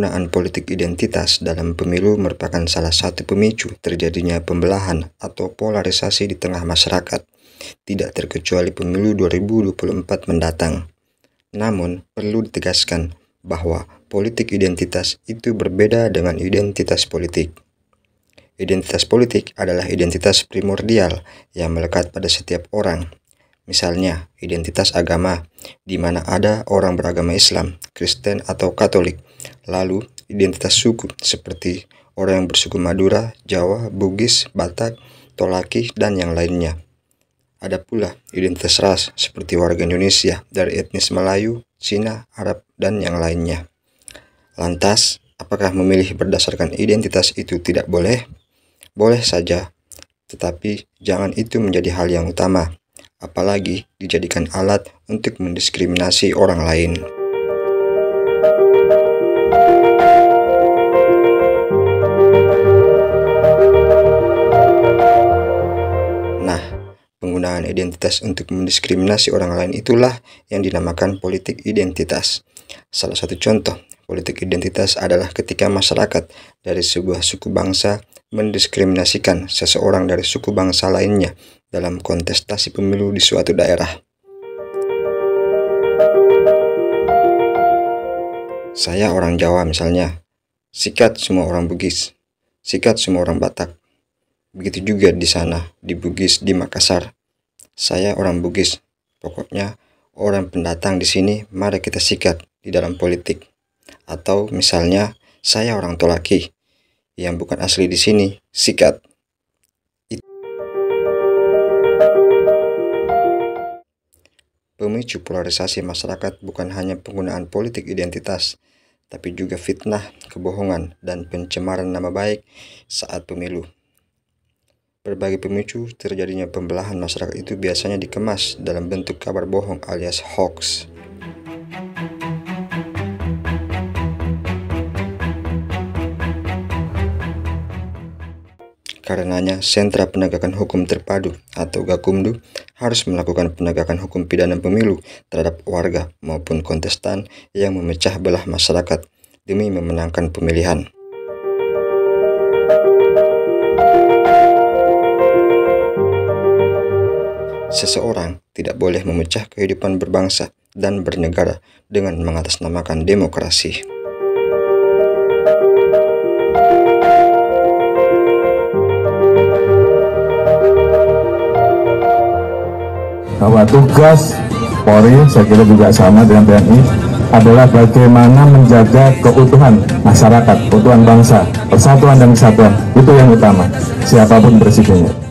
Penggunaan politik identitas dalam pemilu merupakan salah satu pemicu terjadinya pembelahan atau polarisasi di tengah masyarakat, tidak terkecuali pemilu 2024 mendatang. Namun, perlu ditegaskan bahwa politik identitas itu berbeda dengan identitas politik. Identitas politik adalah identitas primordial yang melekat pada setiap orang. Misalnya, identitas agama, di mana ada orang beragama Islam, Kristen, atau Katolik. Lalu, identitas suku, seperti orang yang bersuku Madura, Jawa, Bugis, Batak, Tolaki, dan yang lainnya. Ada pula identitas ras, seperti warga Indonesia dari etnis Melayu, Cina, Arab, dan yang lainnya. Lantas, apakah memilih berdasarkan identitas itu tidak boleh? Boleh saja, tetapi jangan itu menjadi hal yang utama, apalagi dijadikan alat untuk mendiskriminasi orang lain. Nah, penggunaan identitas untuk mendiskriminasi orang lain itulah yang dinamakan politik identitas. Salah satu contoh politik identitas adalah ketika masyarakat dari sebuah suku bangsa mendiskriminasikan seseorang dari suku bangsa lainnya dalam kontestasi pemilu di suatu daerah. Saya orang Jawa misalnya, sikat semua orang Bugis, sikat semua orang Batak. Begitu juga di sana, di Bugis, di Makassar. Saya orang Bugis, pokoknya orang pendatang di sini mari kita sikat di dalam politik. Atau misalnya, saya orang Tolaki, yang bukan asli di sini, sikat. Pemicu polarisasi masyarakat bukan hanya penggunaan politik identitas, tapi juga fitnah, kebohongan, dan pencemaran nama baik saat pemilu. Berbagai pemicu terjadinya pembelahan masyarakat itu biasanya dikemas dalam bentuk kabar bohong alias hoax. Karenanya, Sentra Penegakan Hukum Terpadu atau Gakumdu harus melakukan penegakan hukum pidana pemilu terhadap warga maupun kontestan yang memecah belah masyarakat demi memenangkan pemilihan. Seseorang tidak boleh memecah kehidupan berbangsa dan bernegara dengan mengatasnamakan demokrasi. Bahwa tugas Polri, saya kira juga sama dengan TNI, adalah bagaimana menjaga keutuhan masyarakat, keutuhan bangsa, persatuan dan kesatuan. Itu yang utama, siapapun presidennya.